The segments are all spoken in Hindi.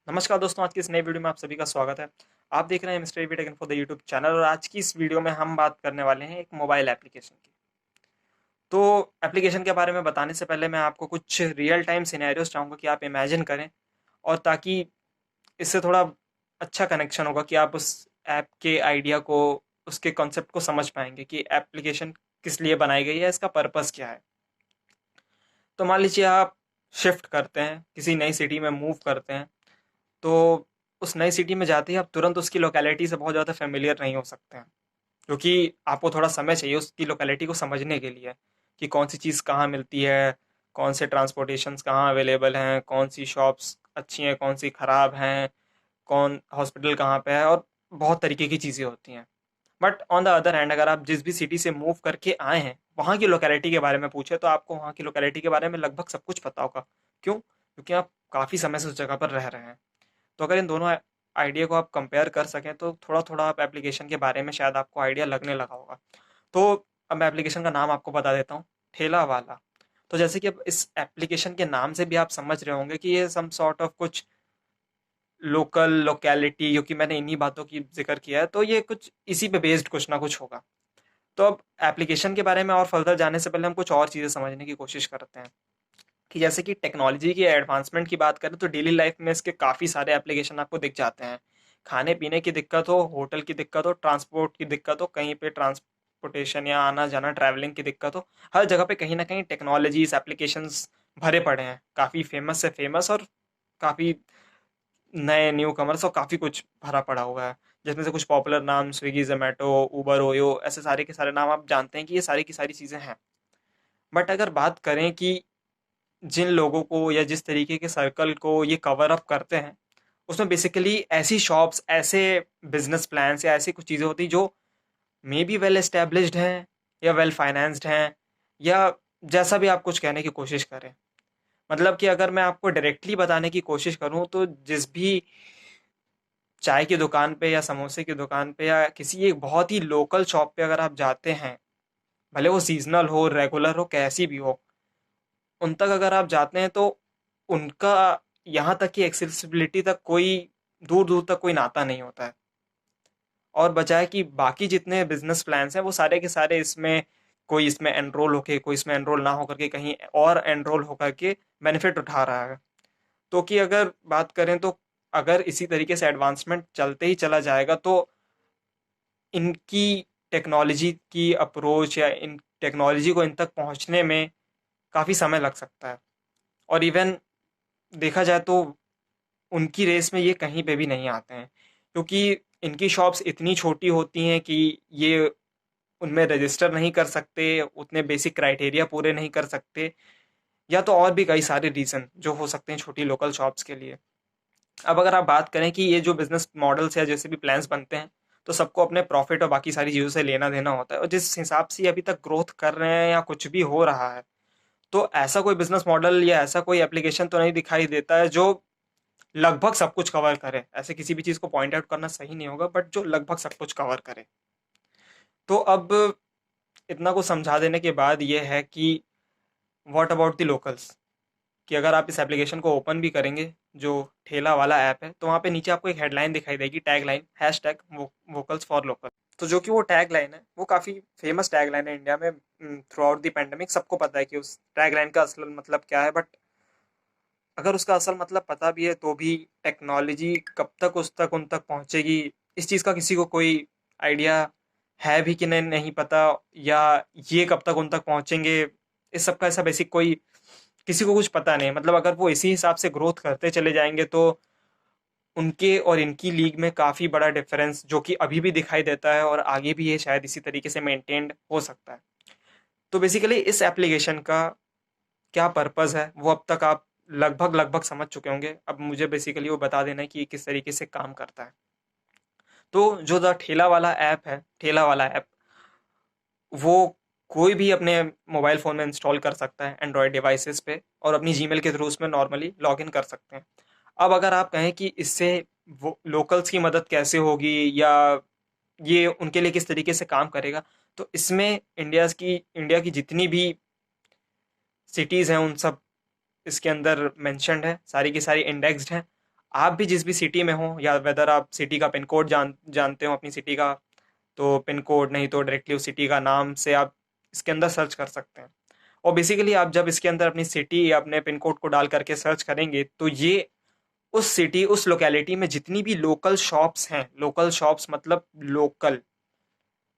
नमस्कार दोस्तों, आज की इस नई वीडियो में आप सभी का स्वागत है। आप देख रहे हैं mister V taken for the YouTube channel और आज की इस वीडियो में हम बात करने वाले हैं एक मोबाइल एप्लीकेशन की। तो एप्लीकेशन के बारे में बताने से पहले मैं आपको कुछ रियल टाइम सिनेरियोस चाहूँगा कि आप इमेजिन करें और ताकि इससे थोड़ा अच्छा कनेक्शन होगा कि आप उस ऐप के आइडिया को, उसके कॉन्सेप्ट को समझ पाएंगे कि एप्लीकेशन किस लिए बनाई गई है, इसका पर्पस क्या है। तो मान लीजिए आप शिफ्ट करते हैं, किसी नई सिटी में मूव करते हैं। तो उस नई सिटी में जाते ही आप तुरंत उसकी लोकेलिटी से बहुत ज़्यादा फ़ैमिलियर नहीं हो सकते हैं, क्योंकि आपको थोड़ा समय चाहिए उसकी लोकेलिटी को समझने के लिए कि कौन सी चीज़ कहाँ मिलती है, कौन से ट्रांसपोर्टेशंस कहाँ अवेलेबल हैं, कौन सी शॉप्स अच्छी हैं, कौन सी ख़राब हैं, कौन हॉस्पिटल कहाँ पे है और बहुत तरीके की चीज़ें होती हैं। But on the other hand अगर आप जिस भी सिटी से मूव करके आए हैं वहाँ की लोकेलिटी के बारे में पूछे तो आपको वहाँ की लोकेलिटी के बारे में लगभग सब कुछ पता होगा। क्यों? क्योंकि आप काफ़ी समय से उस जगह पर रह रहे हैं। तो अगर इन दोनों आइडिया को आप कंपेयर कर सकें तो थोड़ा थोड़ा आप एप्लीकेशन के बारे में शायद आपको आइडिया लगने लगा होगा। तो अब मैं एप्लीकेशन का नाम आपको बता देता हूँ, ठेला वाला। तो जैसे कि अब इस एप्लीकेशन के नाम से भी आप समझ रहे होंगे कि ये सम सॉर्ट ऑफ कुछ लोकल लोकेलिटी, क्योंकि मैंने इन्हीं बातों की जिक्र किया है तो ये कुछ इसी पे बेस्ड कुछ ना कुछ होगा। तो अब एप्लीकेशन के बारे में और फर्दर जाने से पहले हम कुछ और चीज़ें समझने की कोशिश करते हैं कि जैसे कि टेक्नोलॉजी की एडवांसमेंट की बात करें तो डेली लाइफ में इसके काफ़ी सारे एप्लीकेशन आपको दिख जाते हैं। खाने पीने की दिक्कत हो, होटल की दिक्कत हो, ट्रांसपोर्ट की दिक्कत हो, कहीं पे ट्रांसपोर्टेशन या आना जाना ट्रैवलिंग की दिक्कत हो, हर जगह पे कहीं ना कहीं टेक्नोलॉजीज एप्लीकेशंस भरे पड़े हैं। काफ़ी फेमस से फेमस और काफ़ी नए न्यू कमर्स और काफ़ी कुछ भरा पड़ा हुआ है, जिसमें से कुछ पॉपुलर नाम स्विगी, जोमेटो, उबर, ओयो, ऐसे सारे के सारे नाम आप जानते हैं कि ये सारी की सारी चीज़ें हैं। बट अगर बात करें कि जिन लोगों को या जिस तरीके के सर्कल को ये कवर अप करते हैं, उसमें बेसिकली ऐसी शॉप्स, ऐसे बिजनेस प्लान्स या ऐसी कुछ चीज़ें होती जो मे बी वेल एस्टेब्लिश्ड हैं या वेल फाइनेंस्ड हैं, या जैसा भी आप कुछ कहने की कोशिश करें। मतलब कि अगर मैं आपको डायरेक्टली बताने की कोशिश करूं तो जिस भी चाय की दुकान पे या समोसे की दुकान पे या किसी एक बहुत ही लोकल शॉप पे अगर आप जाते हैं, भले वो सीजनल हो, रेगुलर हो, कैसी भी हो, उन तक अगर आप जाते हैं तो उनका यहाँ तक कि एक्सेसिबिलिटी तक कोई दूर दूर तक कोई नाता नहीं होता है। और बजाय कि बाकी जितने बिजनेस प्लान्स हैं वो सारे के सारे इसमें, कोई इसमें एनरोल होके, कोई इसमें एनरोल ना होकर के, कहीं और एनरोल होकर के बेनिफिट उठा रहा है। तो कि अगर बात करें तो अगर इसी तरीके से एडवांसमेंट चलते ही चला जाएगा तो इनकी टेक्नोलॉजी की अप्रोच या इन टेक्नोलॉजी को इन तक पहुंचने में काफ़ी समय लग सकता है। और इवन देखा जाए तो उनकी रेस में ये कहीं पे भी नहीं आते हैं, क्योंकि इनकी शॉप्स इतनी छोटी होती हैं कि ये उनमें रजिस्टर नहीं कर सकते, उतने बेसिक क्राइटेरिया पूरे नहीं कर सकते, या तो और भी कई सारे रीज़न जो हो सकते हैं छोटी लोकल शॉप्स के लिए। अब अगर आप बात करें कि ये जो बिजनेस मॉडल्स या जैसे भी प्लान्स बनते हैं, तो सबको अपने प्रॉफिट और बाकी सारी चीज़ों से लेना देना होता है, और जिस हिसाब से ये अभी तक ग्रोथ कर रहे हैं या कुछ भी हो रहा है, तो ऐसा कोई बिजनेस मॉडल या ऐसा कोई एप्लीकेशन तो नहीं दिखाई देता है जो लगभग सब कुछ कवर करे। ऐसे किसी भी चीज़ को पॉइंट आउट करना सही नहीं होगा, बट जो लगभग सब कुछ कवर करे। तो अब इतना कुछ समझा देने के बाद ये है कि व्हाट अबाउट द लोकल्स, कि अगर आप इस एप्लीकेशन को ओपन भी करेंगे, जो ठेला वाला ऐप है, तो वहाँ पे नीचे आपको एक हेडलाइन दिखाई देगी, tag line, hash tag vocals for local. तो जो कि वो टैग लाइन है वो काफ़ी फेमस टैग लाइन है इंडिया में। थ्रू आउट द पेंडेमिक सबको पता है कि उस टैग लाइन का असल मतलब क्या है। बट अगर उसका असल मतलब पता भी है तो भी टेक्नोलॉजी कब तक उस तक उन तक पहुंचेगी, इस चीज़ का किसी को कोई आइडिया है भी कि नहीं, नहीं पता। या ये कब तक उन तक पहुंचेंगे, इस सब का ऐसा बेसिक कोई किसी को कुछ पता नहीं। मतलब अगर वो इसी हिसाब से ग्रोथ करते चले जाएंगे तो उनके और इनकी लीग में काफ़ी बड़ा डिफरेंस जो कि अभी भी दिखाई देता है और आगे भी ये शायद इसी तरीके से मेंटेन्ड हो सकता है। तो बेसिकली इस एप्लीकेशन का क्या पर्पज़ है वो अब तक आप लगभग लगभग समझ चुके होंगे। अब मुझे बेसिकली वो बता देना है कि ये किस तरीके से काम करता है। तो जो द ठेला वाला ऐप है, ठेला वाला ऐप, वो कोई भी अपने मोबाइल फ़ोन में इंस्टॉल कर सकता है एंड्रॉयड डिवाइसेस पे, और अपनी जीमेल के थ्रू उसमें नॉर्मली लॉगिन कर सकते हैं। अब अगर आप कहें कि इससे वो लोकल्स की मदद कैसे होगी या ये उनके लिए किस तरीके से काम करेगा, तो इसमें इंडिया की जितनी भी सिटीज़ हैं उन सब इसके अंदर मेंशन्ड है, सारी की सारी इंडेक्स्ड हैं। आप भी जिस भी सिटी में हो, या वेदर आप सिटी का पिन कोड जानते हो अपनी सिटी का, तो पिन कोड नहीं तो डायरेक्टली उस सिटी का नाम से आप इसके अंदर सर्च कर सकते हैं। और बेसिकली आप जब इसके अंदर अपनी सिटी या अपने पिन कोड को डाल करके सर्च करेंगे, तो ये उस सिटी, उस लोकेलिटी में जितनी भी लोकल शॉप्स हैं, लोकल शॉप्स मतलब लोकल,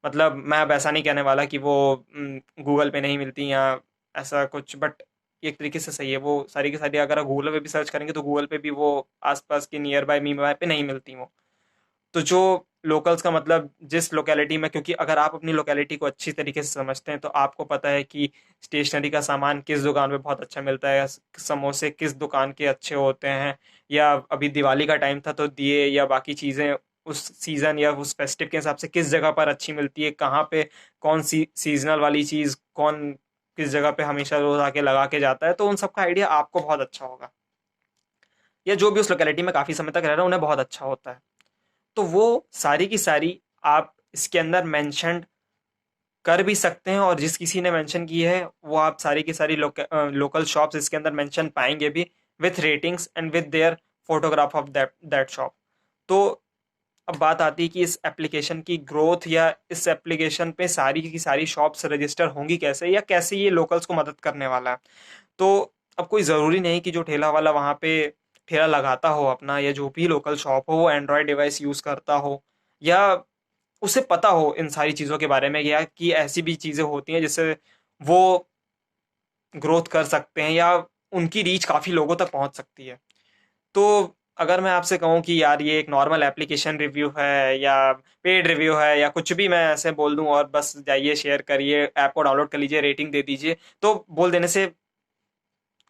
मतलब मैं अब ऐसा नहीं कहने वाला कि वो गूगल पे नहीं मिलती या ऐसा कुछ, बट एक तरीके से सही है, वो सारी की सारी अगर आप गूगल पे भी सर्च करेंगे तो गूगल पे भी वो आसपास की नियर बाय मी बाय पे नहीं मिलती वो। तो जो लोकल्स का मतलब जिस लोकेलिटी में, क्योंकि अगर आप अपनी लोकेलिटी को अच्छी तरीके से समझते हैं तो आपको पता है कि स्टेशनरी का सामान किस दुकान पे बहुत अच्छा मिलता है, या समोसे किस दुकान के अच्छे होते हैं, या अभी दिवाली का टाइम था तो दिए या बाकी चीज़ें उस सीज़न या उस फेस्टिव के हिसाब से किस जगह पर अच्छी मिलती है, कहाँ पे कौन सी सीजनल वाली चीज़ कौन किस जगह पे हमेशा रोज आके लगा के जाता है, तो उन सब का आइडिया आपको बहुत अच्छा होगा, या जो भी उस लोकेलिटी में काफ़ी समय तक रह रहे हैं उन्हें बहुत अच्छा होता है। तो वो सारी की सारी आप इसके अंदर मेंशन कर भी सकते हैं, और जिस किसी ने मेंशन की है वो आप सारी की सारी लोकल शॉप्स इसके अंदर मेंशन पाएंगे भी, with ratings and with their photograph of that that shop. तो अब बात आती है कि इस एप्लीकेशन की ग्रोथ, या इस एप्लीकेशन पे सारी की सारी शॉप्स रजिस्टर होंगी कैसे, या कैसे ये लोकल्स को मदद करने वाला है। तो अब कोई ज़रूरी नहीं कि जो ठेला वाला वहाँ पे ठेला लगाता हो अपना, या जो भी लोकल शॉप हो वो एंड्रॉयड डिवाइस यूज़ करता हो, या उसे पता हो इन सारी चीज़ों के बारे में, या कि ऐसी भी चीज़ें होती हैं जिससे वो ग्रोथ कर सकते हैं, या उनकी रीच काफ़ी लोगों तक पहुंच सकती है। तो अगर मैं आपसे कहूँ कि यार ये एक नॉर्मल एप्लीकेशन रिव्यू है या पेड रिव्यू है या कुछ भी मैं ऐसे बोल दूं और बस जाइए शेयर करिए, ऐप को डाउनलोड कर लीजिए, रेटिंग दे दीजिए, तो बोल देने से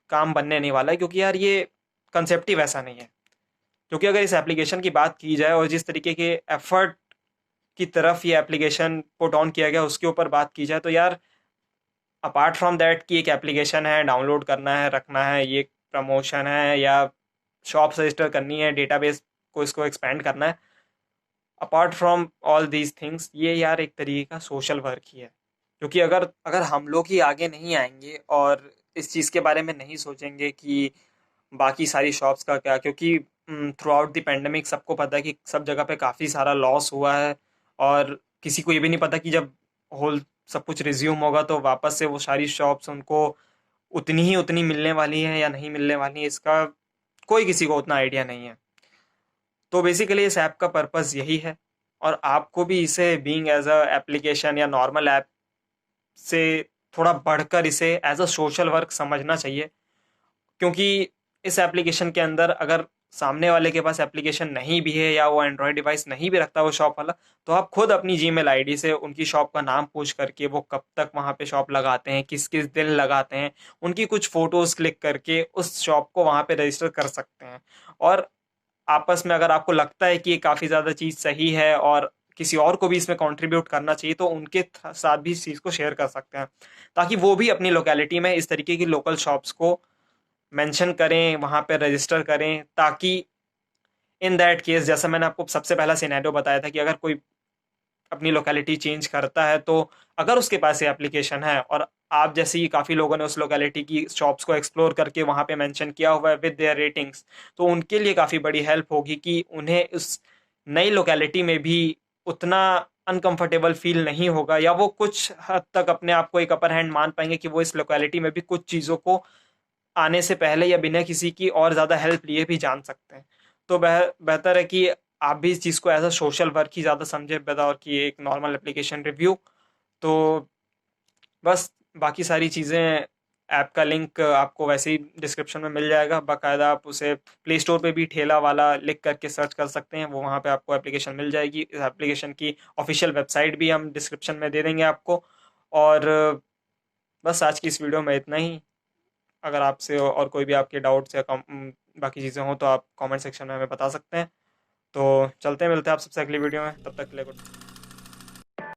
काम बनने नहीं वाला है, क्योंकि यार ये कंसेप्ट ही वैसा नहीं है। क्योंकि अगर इस एप्लीकेशन की बात की जाए और जिस तरीके के एफर्ट की तरफ ये एप्लीकेशन पुट ऑन किया गया उसके ऊपर बात की जाए, तो यार अपार्ट फ्रॉम दैट कि एक एप्लीकेशन है, डाउनलोड करना है, रखना है, ये प्रमोशन है, या शॉप रजिस्टर करनी है, डेटाबेस को इसको एक्सपेंड करना है, apart from all these things ये यार एक तरीके का सोशल वर्क ही है। क्योंकि अगर अगर हम लोग ही आगे नहीं आएंगे और इस चीज़ के बारे में नहीं सोचेंगे कि बाकी सारी शॉप्स का क्या, क्योंकि थ्रू आउट द पेंडेमिक सबको पता है कि सब जगह पे काफ़ी सारा लॉस हुआ है, और किसी को ये भी नहीं पता कि जब होल सब कुछ रिज्यूम होगा तो वापस से वो सारी शॉप्स उनको उतनी मिलने वाली हैं या नहीं मिलने वाली हैं, इसका कोई किसी को उतना आइडिया नहीं है। तो बेसिकली इस ऐप का पर्पस यही है, और आपको भी इसे बीइंग एज अ एप्लीकेशन या नॉर्मल ऐप से थोड़ा बढ़कर इसे एज अ सोशल वर्क समझना चाहिए। क्योंकि इस एप्लीकेशन के अंदर अगर सामने वाले के पास एप्लीकेशन नहीं भी है, या वो एंड्रॉयड डिवाइस नहीं भी रखता वो शॉप वाला, तो आप खुद अपनी जीमेल आईडी से उनकी शॉप का नाम पूछ करके वो कब तक वहाँ पे शॉप लगाते हैं, किस किस दिन लगाते हैं, उनकी कुछ फोटोज क्लिक करके उस शॉप को वहाँ पे रजिस्टर कर सकते हैं। और आपस में अगर आपको लगता है कि ये काफ़ी ज़्यादा चीज़ सही है और किसी और को भी इसमें कंट्रीब्यूट करना चाहिए, तो उनके साथ भी इस चीज़ को शेयर कर सकते हैं, ताकि वो भी अपनी लोकेलिटी में इस तरीके की लोकल शॉप्स को मेंशन करें, वहाँ पे रजिस्टर करें, ताकि इन दैट केस जैसा मैंने आपको सबसे पहला सिनेरियो बताया था कि अगर कोई अपनी लोकेलिटी चेंज करता है, तो अगर उसके पास ये एप्लीकेशन है और आप जैसे ही काफ़ी लोगों ने उस लोकेलिटी की शॉप्स को एक्सप्लोर करके वहाँ पे मेंशन किया हुआ है विद देयर रेटिंग्स, तो उनके लिए काफ़ी बड़ी हेल्प होगी कि उन्हें उस नई लोकेलिटी में भी उतना अनकंफर्टेबल फील नहीं होगा, या वो कुछ हद तक अपने आप को एक अपर हैंड मान पाएंगे कि वो इस लोकेलिटी में भी कुछ चीज़ों को आने से पहले या बिना किसी की और ज़्यादा हेल्प लिए भी जान सकते हैं। तो बेहतर है कि आप भी इस चीज़ को एज अ सोशल वर्क ही ज़्यादा समझे बतौर कि एक नॉर्मल एप्लीकेशन रिव्यू। तो बस बाकी सारी चीज़ें, ऐप का लिंक आपको वैसे ही डिस्क्रिप्शन में मिल जाएगा, बाकायदा आप उसे प्ले स्टोर पे भी ठेला वाला लिख करके सर्च कर सकते हैं, वो वहाँ पे आपको एप्लीकेशन मिल जाएगी। इस एप्लीकेशन की ऑफिशियल वेबसाइट भी हम डिस्क्रिप्शन में दे देंगे आपको। और बस आज की इस वीडियो में इतना ही। अगर आपसे और कोई भी आपके डाउट्स या बाकी चीज़ें हों तो आप कमेंट सेक्शन में हमें बता सकते हैं। तो चलते हैं, मिलते हैं आप सबसे अगली वीडियो में, तब तक के लिए गुड।